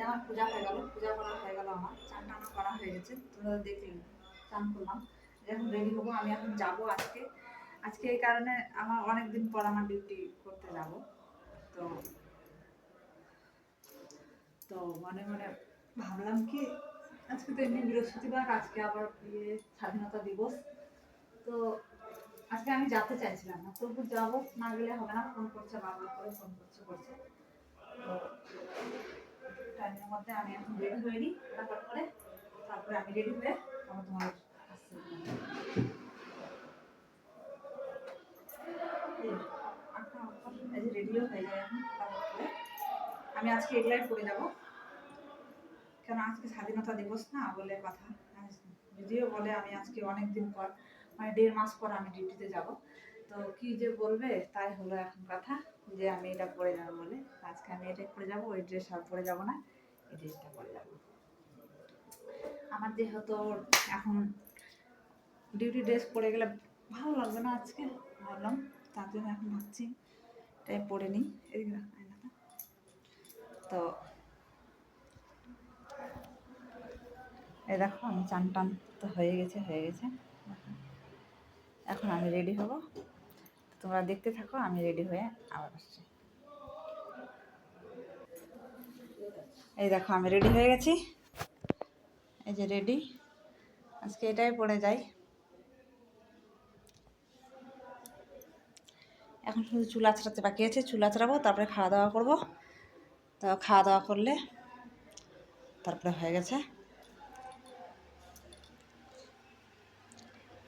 আমার পূজা হয়ে গেল, পূজা করা হয়ে গেল, আমার চান টানা করা হয়ে গেছে। তোমরা দেখলেন চান করলাম, এখন রেডি হবো। আমি এখন যাব আজকে। আজকে এই কারণে আমার অনেকদিন পর আমার ডিউটি করতে যাব। তো তো মনে মনে ভাবলাম কি আজকে তো এমনি বৃহস্পতিবার, আজকে আবার স্বাধীনতা দিবস। তো আজকে আমি যেতে চাইছিলাম না, তবু যাবো, না গেলে হবে না। ফোন করছে, বারবার করে ফোন করছে। তো টাইমের মধ্যে আমি এখন রেডি হয়ে নিই ফটাফট করে, তারপরে আমি রেডি হয়ে আমার তোমার রেডিও হয়ে যায় এখন ফটাফট করে। আমি আজকে এগুলাই পরে যাবো, কেন আজকে স্বাধীনতা দিবস না বলে কথা। যদিও বলে আমি আজকে অনেকদিন পর, মানে 1.5 মাস পর আমি ডিউটিতে যাব। তো কি যে বলবে তাই হলো এখন কথা, যে আমি এটা পরে যাবো বলে। আজকে আমি এটাই পরে যাবো, ওই ড্রেস আর পরে যাবো না, এই ড্রেসটা পরে যাবো। আমার যেহেতু এখন ডিউটি ড্রেস পরে গেলে ভালো লাগবে না আজকে, ভাবলাম তার জন্য এখন ভাবছি এটাই পরে নিই। এদিকে তো এই দেখো আমি চান টান তো হয়ে গেছে। এখন আমি রেডি হব, তোমরা দেখতে থাকো। আমি রেডি হয়ে আবার আসছি। এই দেখো আমি রেডি হয়ে গেছি, এই যে রেডি। আজকে এটাই পরে যাই। এখন শুধু চুল আঁচড়াতে বাকি আছে, চুল আঁচড়াবো, তারপরে খাওয়া দাওয়া করবো। তো খাওয়া দাওয়া করলে তারপরে হয়ে গেছে।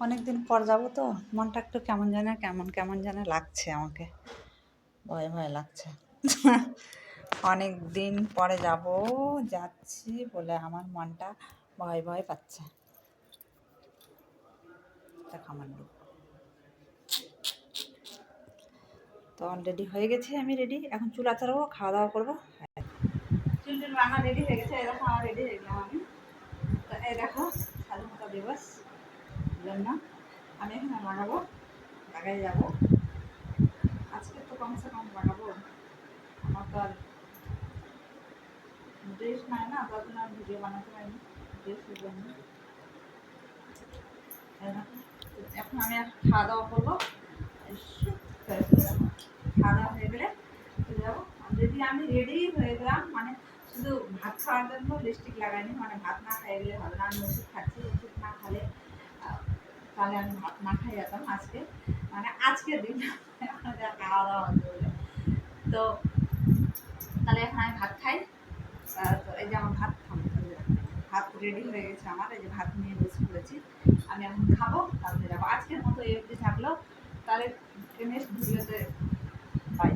অনেকদিন পর যাবো তো মনটা একটু কেমন যেন লাগছে, আমাকে ভয় ভয় লাগছে। অনেক দিন পরে যাচ্ছি বলে আমার মনটা ভয় ভয় পাচ্ছে। আমার তো অলরেডি হয়ে গেছে, আমি রেডি। এখন চুল আঁচড়াবো, খাওয়া দাওয়া করবো। চুল টুল রান্না রেডি হয়ে গেছে, এই দেখো আমার রেডি হয়ে গেলাম আমি। তো এই দেখো স্বাধীনতা দিবস জন্য আমি এখানে লাগাবো, লাগাই যাবো। আজকে তো কমসে কম লাগাবো, আমার তো আর ড্রেস নাই না, তার জন্য আর ভিডিও বানাতে পারিনি ড্রেসের জন্য। এখন আমি খাওয়া দাওয়া করবো, খাওয়া দাওয়া হয়ে গেলে চলে যাবো। যদি আমি রেডি হয়ে গেলাম, মানে শুধু ভাত খাওয়ার জন্য লিপস্টিক লাগাইনি, মানে ভাত না খাইয়ে গেলে হবে না। আমি ওষুধ খাচ্ছি, ওষুধ না খালে তাহলে আমি ভাত না খাই যেতাম আজকে, মানে আজকের দিন খাওয়া দাওয়া হতে বলে। তো তাহলে এখন আমি ভাত খাই। তো এই যে আমার ভাত রেডি হয়ে গেছে আমার, এই যে ভাত নিয়ে বসে পড়েছি। আমি এখন খাবো, তারপরে যাবো। আজকের মতো এই অবধি থাকলো, তাহলে নেক্সট ভিডিওতে বাই।